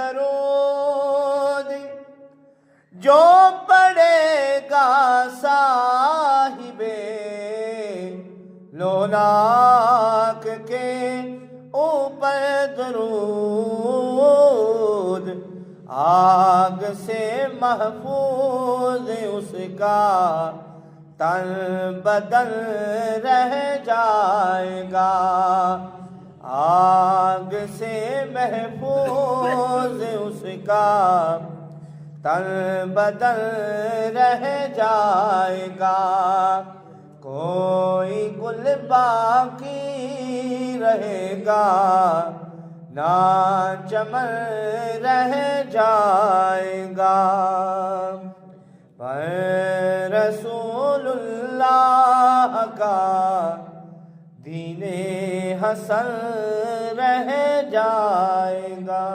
درود جو پڑھے گا صاحب لولاک کے اوپر درود آگ سے محفوظ اس کا تن بدن رہ جائے گا، آگ سے محفوظ اس کا تن بدن رہ جائے گا، کوئی گل باقی رہے گا نہ چمن رہ جائے گا، پر رسول اللہ کا دین حسن رہ جائے گا۔